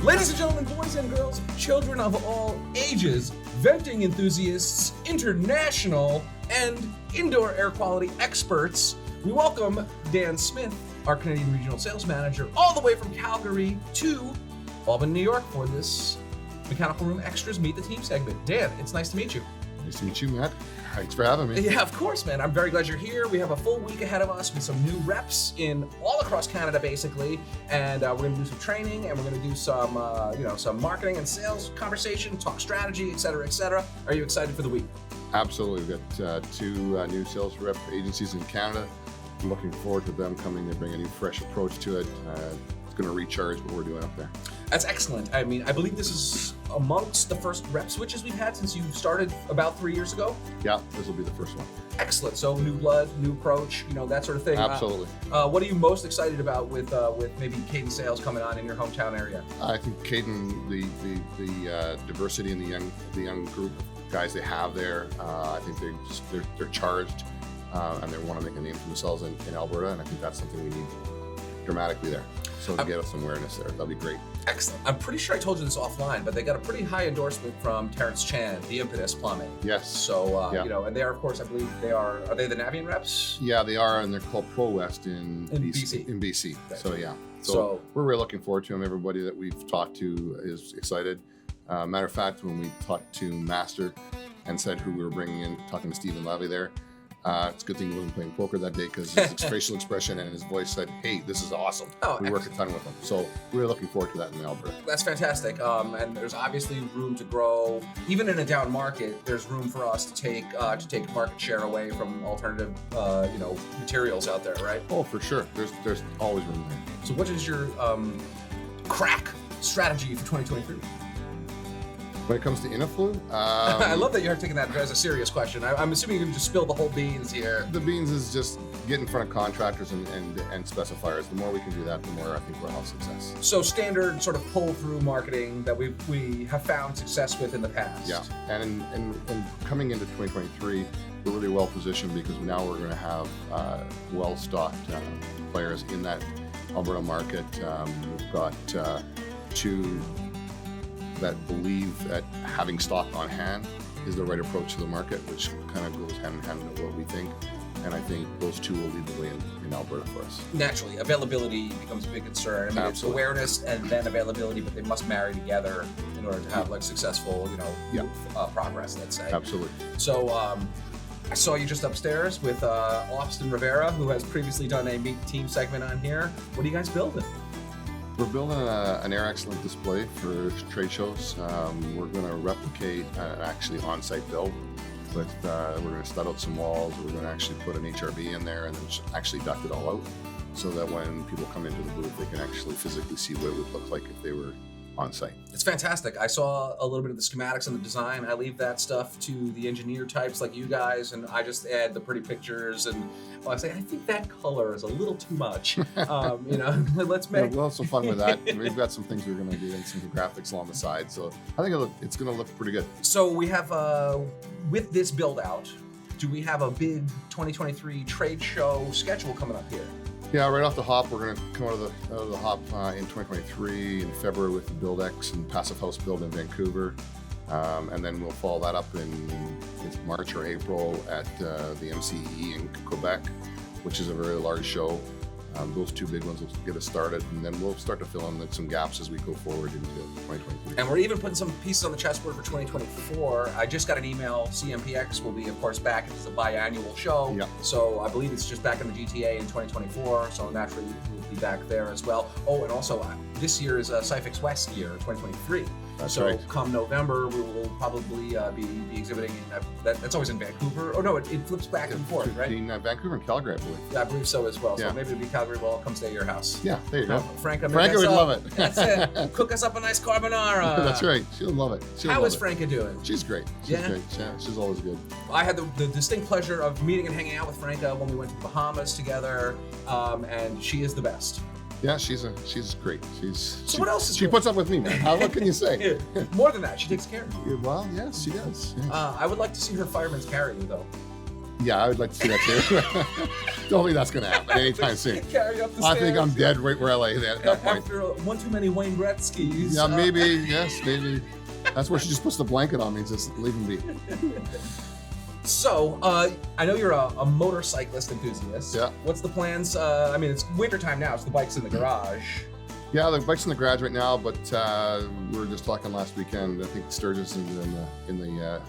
Ladies and gentlemen, boys and girls, children of all ages, venting enthusiasts, international and indoor air quality experts, we welcome Dan Smith, our Canadian Regional Sales Manager, all the way from Calgary to Albany, New York for this Mechanical Room Extras Meet the Team segment. Dan, it's nice to meet you. Nice to meet you, Matt. Thanks for having me. Yeah, of course, man. I'm very glad you're here. We have a full week ahead of us with some new reps in all across Canada, basically, and we're going to do some training, and we're going to do some, some marketing and sales conversation, talk strategy, et cetera, et cetera. Are you excited for the week? Absolutely. We've got two new sales rep agencies in Canada. I'm looking forward to them coming to bring a new, fresh approach to it. It's going to recharge what we're doing up there. That's excellent. I mean, I believe this is amongst the first rep switches we've had since you started about 3 years ago. Yeah, this will be the first one. Excellent. So new blood, new approach, that sort of thing. Absolutely. What are you most excited about with maybe Caden Sales coming on in your hometown area? I think Caden, the diversity in the young group of guys they have there, I think they're charged and they want to make a name for themselves in Alberta, and I think that's something we need dramatically there. So to get us some awareness there, that'll be great. Excellent. I'm pretty sure I told you this offline, but they got a pretty high endorsement from Terrence Chan, the Impetus Plumbing. Yes. So, and they are, of course, I believe are they the Navien reps? Yeah, they are, and they're called Pro West in BC. In BC. Okay. So, yeah. So we're really looking forward to them. Everybody that we've talked to is excited. Matter of fact, when we talked to Master and said who we were bringing in, talking to Stephen Levy there, it's a good thing he wasn't playing poker that day because his facial expression and his voice said, hey, this is awesome. We work a ton with him. So we're looking forward to that in Alberta. That's fantastic. And there's obviously room to grow. Even in a down market, there's room for us to take market share away from alternative materials out there, right? Oh, for sure. There's always room there. So what is your crack strategy for 2023? When it comes to Iniflu, I love that you're taking that as a serious question. I'm assuming you can just spill the whole beans here. The beans is just get in front of contractors and specifiers. The more we can do that, the more I think we'll have success. So standard sort of pull-through marketing that we have found success with in the past. Yeah, and coming into 2023, we're really well positioned because now we're going to have well-stocked players in that Alberta market. We've got two that believe that having stock on hand is the right approach to the market, which kind of goes hand in hand with what we think. And I think those two will lead the way in Alberta for us. Naturally, availability becomes a big concern. I mean, it's awareness and then availability, but they must marry together in order to have successful, progress, let's say. Absolutely. So I saw you just upstairs with Austin Rivera, who has previously done a Meet the Team segment on here. What are you guys building? We're building an Air Excellent display for trade shows. We're going to replicate an actually on-site build. We're going to stud out some walls. We're going to actually put an HRV in there and then actually duct it all out so that when people come into the booth, they can actually physically see what it would look like if they were on site. It's fantastic. I saw a little bit of the schematics and the design. I leave that stuff to the engineer types like you guys, and I just add the pretty pictures. And I say, I think that color is a little too much. Let's make. Yeah, we'll have some fun with that. We've got some things we're going to do and some graphics along the side. So I think it's going to look pretty good. So we have, with this build out, do we have a big 2023 trade show schedule coming up here? Yeah, right off the hop, we're going to come out of the hop in 2023 in February with the BuildX and Passive House Build in Vancouver. And then we'll follow that up in March or April at the MCE in Quebec, which is a very large show. Those two big ones will get us started, and then we'll start to fill in some gaps as we go forward into 2023. And we're even putting some pieces on the chessboard for 2024. I just got an email. CMPX will be, of course, back. It's a biannual show. Yep. So I believe it's just back in the GTA in 2024. So naturally, we'll be back there as well. Oh, and also this year is Cyfix West year, 2023. That's so right. Come November, we will probably be exhibiting in, that's always in Vancouver. Oh no, it flips back and forth, right? In Vancouver and Calgary, I believe. Yeah, I believe so as well. Yeah. So maybe it'll be Calgary. Well, I'll come stay at your house. Yeah, there you go. Franca would love it. That's it. Cook us up a nice carbonara. That's right. She'll love it. How is Franca doing? She's great. She's great. Yeah, she's always good. I had the distinct pleasure of meeting and hanging out with Franca when we went to the Bahamas together, and she is the best. Yeah, she's great. What else is she puts up with me, man? What can you say? More than that, she takes care of you. Well, yes, she does. Yeah. I would like to see her fireman's carry you, though. Yeah, I would like to see that too. Don't think that's going to happen anytime soon. Carry up the I stairs. think I'm dead right where I lay at that point. After one too many Wayne Gretzky's. Yeah, maybe. Yes, maybe. That's where she just puts the blanket on me. Just leave him be. So, I know you're a motorcyclist enthusiast. Yeah. What's the plans? I mean, it's wintertime now, so the bike's in the garage. Yeah, the bike's in the garage right now, but we were just talking last weekend. I think Sturgis is in the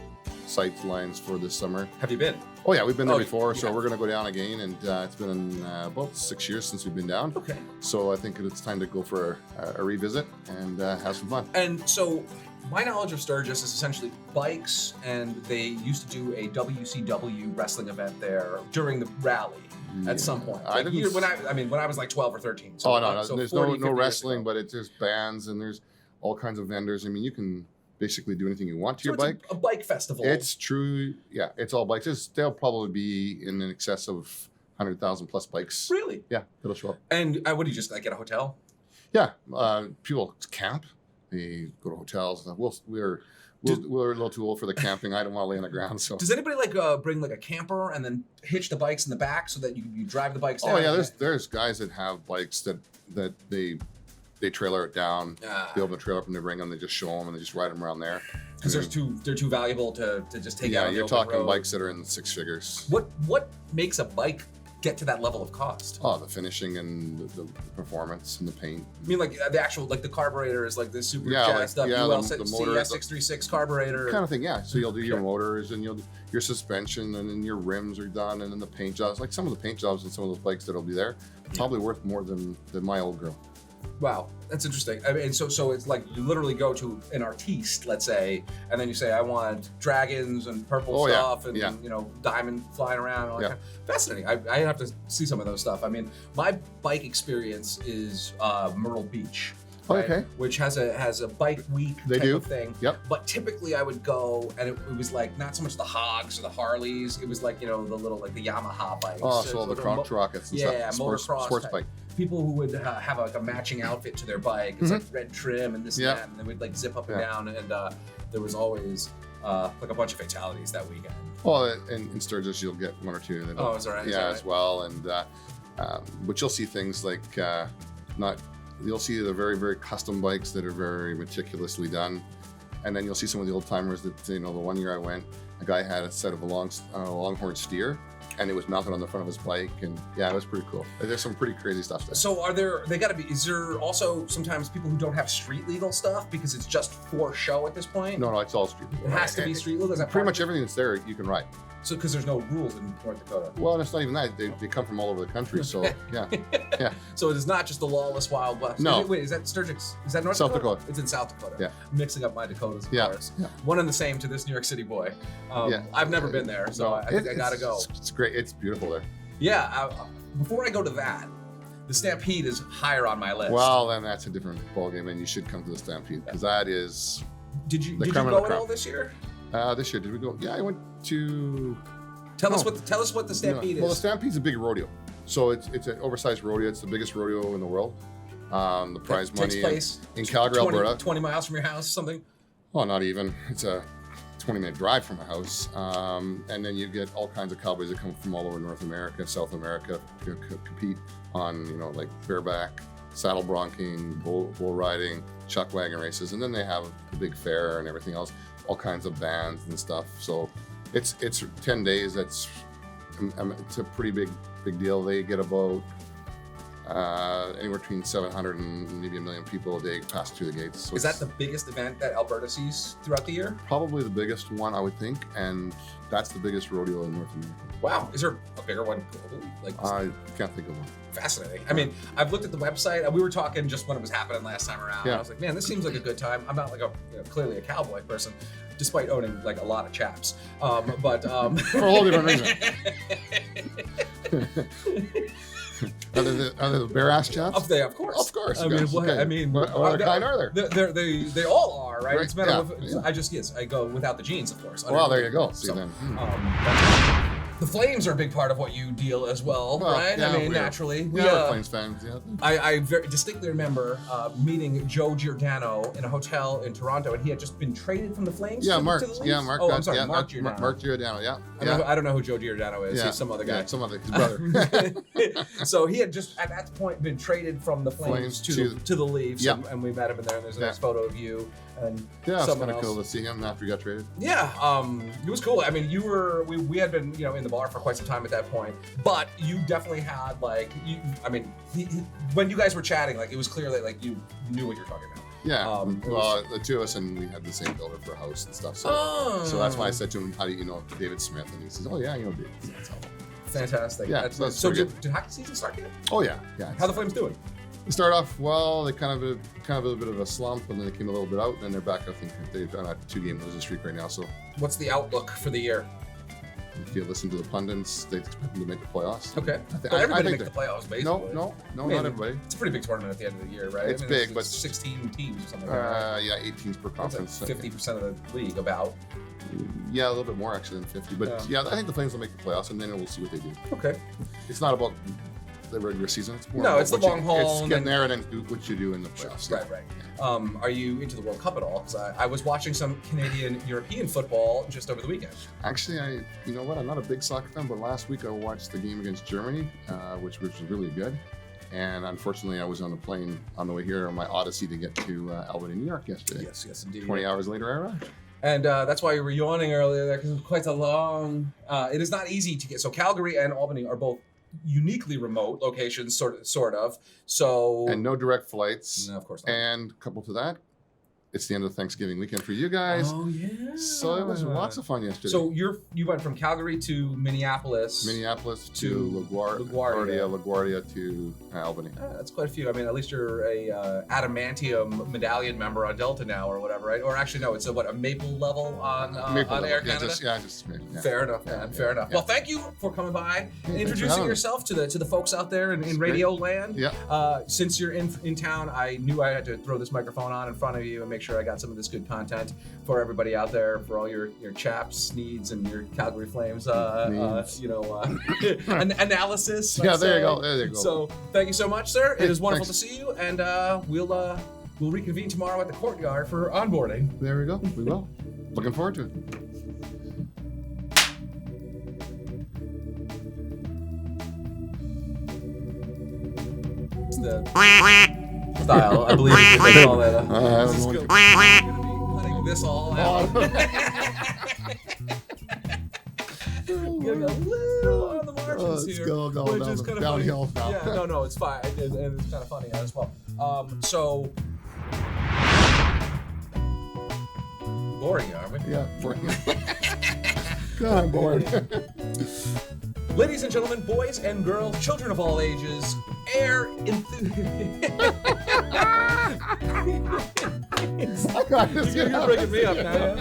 sight lines for this summer. Have you been? Oh yeah, we've been there Oh, before, so yeah. we're going to go down again, and it's been about 6 years since we've been down. Okay. So I think it's time to go for a revisit and have some fun. And so, my knowledge of Sturgis is essentially bikes, and they used to do a WCW wrestling event there during the rally at some point. I didn't When I was like 12 or 13. So, Oh no, so there's 40, no 50 years wrestling, ago. but it's just bands and there's all kinds of vendors. I mean, you can basically do anything you want to So your it's bike. a bike festival. It's true. Yeah, it's all bikes. They'll probably be in excess of 100,000 plus bikes. Really? Yeah, it'll show up. And what do you just like get a hotel? Yeah, people camp. They go to hotels. We're a little too old for the camping. I don't want to lay on the ground. So. Does anybody bring like a camper and then hitch the bikes in the back so that you drive the bikes down? Oh yeah, there's guys that have bikes that they trailer it down. They open the trailer up and they bring them. They just show them and they just ride them around there. Because they're too valuable to just take out. Yeah, on the you're open talking road. bikes that are in the six figures. What makes a bike get to that level of cost? Oh, the finishing and the performance and the paint. I mean, like the actual the carburetor is like the super Yeah, jazzed up the UL motor, CS636 carburetor. Kind of thing, yeah. So you'll do your motors and your suspension and then your rims are done and then the paint jobs. Like some of the paint jobs on some of those bikes that'll be there, probably worth more than my old girl. Wow, that's interesting. I mean, so it's like you literally go to an artiste, let's say, and then you say, I want dragons and purple stuff and diamond flying around. And all that kind of. Fascinating. I have to see some of those stuff. I mean, my bike experience is Myrtle Beach. Right? Okay. Which has a bike week type of thing. Yep. But typically I would go and it was like not so much the Hogs or the Harleys. It was like, the little like the Yamaha bikes. Oh, so the Crocs rockets and stuff. Yeah, motocross sports type. bike. People who would have like a matching outfit to their bike. It's like red trim and this and Yeah. that, and they would like zip up and down. And there was always like a bunch of fatalities that weekend. Well, in Sturgis you'll get one or two. That Oh, is that right? Is Yeah, that right? as well. And but you'll see things like you'll see the very, very custom bikes that are very meticulously done. And then you'll see some of the old timers that, the one year I went, a guy had a set of a longhorn steer and it was mounted on the front of his bike. And yeah, it was pretty cool. There's some pretty crazy stuff there. So is there also sometimes people who don't have street legal stuff because it's just for show at this point? No, it's all street legal. It has to be street legal? Is that Pretty part much of it? everything that's there, you can ride. So because there's no rules in North Dakota. Well, it's not even that. They come from all over the country. So yeah. So it is not just the lawless Wild West. No. Wait, is that Sturgis? Is that North South Dakota? Dakota. It's in South Dakota. Yeah. I'm mixing up my Dakotas, of Yeah. course. Yeah. One and the same to this New York City boy. I've never been there, so I think I gotta go. It's great. It's beautiful there. Yeah. Before I go to that, the Stampede is higher on my list. Well, then that's a different ballgame, and you should come to the Stampede because that is. Did you creme go of the at crop. all this year? This year, did we go? Yeah, I went to. Tell us what the Stampede Well, the is. Stampede's a big rodeo, so it's an oversized rodeo. It's the biggest rodeo in the world. The prize That money takes place in Calgary, Alberta. 20 miles from your house, something. Well, not even. It's a 20-minute drive from my house, and then you get all kinds of cowboys that come from all over North America, South America, to compete on like bareback, saddle bronking, bull riding, chuck wagon races, and then they have the big fair and everything else, all kinds of bands and stuff. So it's 10 days. It's a pretty big deal. They get about anywhere between 700 and maybe 1 million people a day pass through the gates. So Is that the biggest event that Alberta sees throughout the year? probably the biggest one, I would think, and that's the biggest rodeo in North America. Wow. Is there a bigger one globally? Like, I can't think of one. fascinating. I mean, I've looked at the website. We were talking just when it was happening last time around. Yeah. I was like, man, this seems like a good time. I'm not like clearly a cowboy person, despite owning like a lot of chaps. But For a whole different reason. Are they the bare ass chaps? Of course. Of course. I mean, yes, what, okay. I mean, what other kind are there? They all are, right? Right, It's metal. yeah. I go without the jeans, of course. Well, there you go. So, See then. The flames are a big part of what you deal as well, right? Yeah, I mean, naturally. We're Flames fans, yeah. I very distinctly remember meeting Joe Giordano in a hotel in Toronto, and he had just been traded from the Flames to the Leafs? Mark. Oh, I'm sorry, yeah, Mark Giordano. Mark Giordano, yeah. I don't know who Joe Giordano is. Yeah. He's some other guy. Yeah, some other, his brother. So he had just, at that point, been traded from the Flames to the Leafs, yeah. and we met him in there, and there's a nice photo of you and Yeah, it's someone kind of else. cool to see him after he got traded. Yeah, it was cool. I mean, we had been, in the bar for quite some time at that point, but you definitely had, when you guys were chatting, like, it was clear that, like, you knew what you're talking about. Yeah, the two of us, and we had the same builder for a house and stuff, so that's why I said to him, how do you know David Smith? And he says, oh yeah, David. That's how. Fantastic. Yeah, so did hockey season start yet? Oh yeah. How the Flames doing? They start off well. They kind of a bit of a slump, and then they came a little bit out, and then they're back. I think they've done a 2-game losing streak right now. So, what's the outlook for the year? if you listen to the pundits, they expect them to make the playoffs. Okay, but everybody makes the playoffs, basically. No, not everybody. It's a pretty big tournament at the end of the year, right? It's big, but 16 teams or something like that. Yeah, 8 teams per conference. 50% of the league, about. Yeah, a little bit more actually than 50. But yeah, I think the Flames will make the playoffs, and then we'll see what they do. Okay. It's not about the regular season. It's more it's the long haul. It's getting there and then do what you do in the playoffs. Right. Are you into the World Cup at all? Because I was watching some Canadian European football just over the weekend. Actually, you know what? I'm not a big soccer fan, but last week I watched the game against Germany, which was really good. And unfortunately, I was on a plane on the way here on my odyssey to get to Albany, New York yesterday. Yes, indeed. 20 hours later, I arrived. And that's why you were yawning earlier there, because it was quite a long. It is not easy to get. So Calgary and Albany are both uniquely remote locations, sort of. So and no direct flights. No, of course not. And coupled to that, it's the end of Thanksgiving weekend for you guys. Oh yeah. So it was lots of fun yesterday. So you went from Calgary to Minneapolis. To LaGuardia to Albany. That's quite a few. I mean, at least you're a adamantium medallion member on Delta now, or whatever, right? Or actually, no, it's a maple level on Air Canada. Just Fair enough, man. Fair enough. Well, thank you for coming by, and introducing yourself to the folks out there in radio land. Yeah. Since you're in town, I knew I had to throw this microphone on in front of you and make sure I got some of this good content for everybody out there, for all your chaps needs and your Calgary Flames analysis. Yeah, there you go. So thank you so much, sir. It is wonderful to see you, and we'll reconvene tomorrow at the courtyard for onboarding. There we go. We will. Looking forward to it. It's the style, I believe they call that. This is good. We're gonna be cutting this all out. We're gonna go a little on the margins here, which is kind of downhill funny. now. Yeah, no, it's fine, and it's kind of funny as well. So boring, aren't we? Yeah, boring. God, I'm bored. Ladies and gentlemen, boys and girls, children of all ages, air enthusiasts. You're breaking me up now.